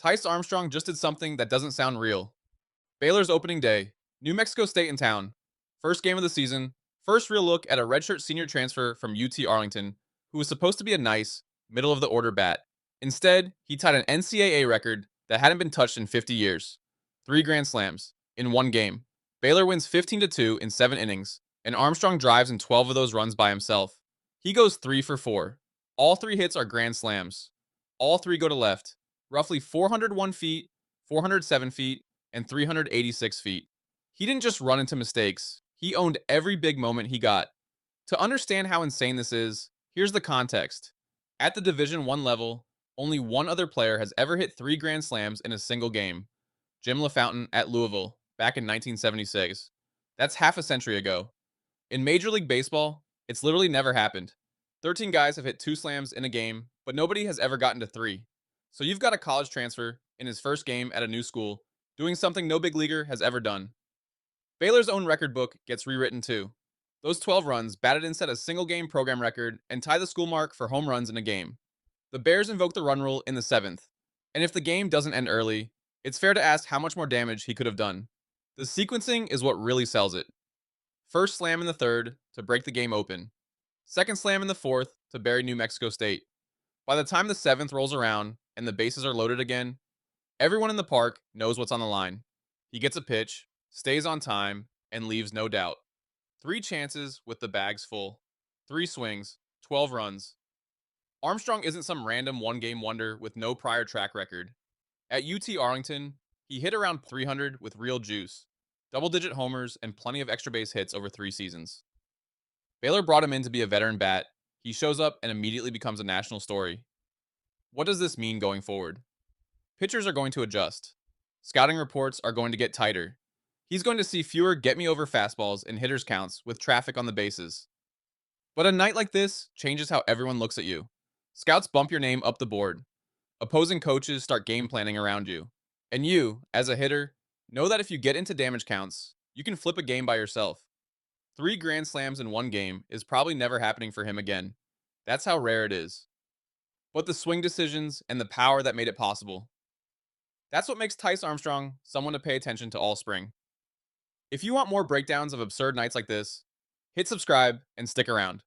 Tyce Armstrong just did something that doesn't sound real. Baylor's opening day, New Mexico State in town. First game of the season, first real look at a redshirt senior transfer from UT Arlington, who was supposed to be a nice, middle of the order bat. Instead, he tied an NCAA record that hadn't been touched in 50 years. 3 grand slams in one game. Baylor wins 15-2 in 7 innings, and Armstrong drives in 12 of those runs by himself. He goes 3 for 4. All 3 hits are grand slams. All 3 go to left, roughly 401 feet, 407 feet, and 386 feet. He didn't just run into mistakes, he owned every big moment he got. To understand how insane this is, here's the context. At the Division I level, only one other player has ever hit 3 grand slams in a single game. Jim LaFountain at Louisville, back in 1976. That's half a century ago. In Major League Baseball, it's literally never happened. 13 guys have hit 2 slams in a game, but nobody has ever gotten to 3. So you've got a college transfer in his first game at a new school, doing something no big leaguer has ever done. Baylor's own record book gets rewritten too. Those 12 runs batted in set a single game program record and tie the school mark for home runs in a game. The Bears invoke the run rule in the 7th, and if the game doesn't end early, it's fair to ask how much more damage he could have done. The sequencing is what really sells it. First slam in the 3rd to break the game open. Second slam in the 4th to bury New Mexico State. By the time the 7th rolls around and the bases are loaded again, everyone in the park knows what's on the line. He gets a pitch, stays on time, and leaves no doubt. 3 chances with the bags full. 3 swings, 12 runs. Armstrong isn't some random one-game wonder with no prior track record. At UT Arlington, he hit around 300 with real juice, double-digit homers, and plenty of extra base hits over 3 seasons. Baylor brought him in to be a veteran bat. He shows up and immediately becomes a national story. What does this mean going forward? Pitchers are going to adjust. Scouting reports are going to get tighter. He's going to see fewer get-me-over fastballs and hitters counts with traffic on the bases. But a night like this changes how everyone looks at you. Scouts bump your name up the board. Opposing coaches start game planning around you. And you, as a hitter, know that if you get into damage counts, you can flip a game by yourself. 3 grand slams in one game is probably never happening for him again. That's how rare it is. But the swing decisions and the power that made it possible. That's what makes Tyce Armstrong someone to pay attention to all spring. If you want more breakdowns of absurd nights like this, hit subscribe and stick around.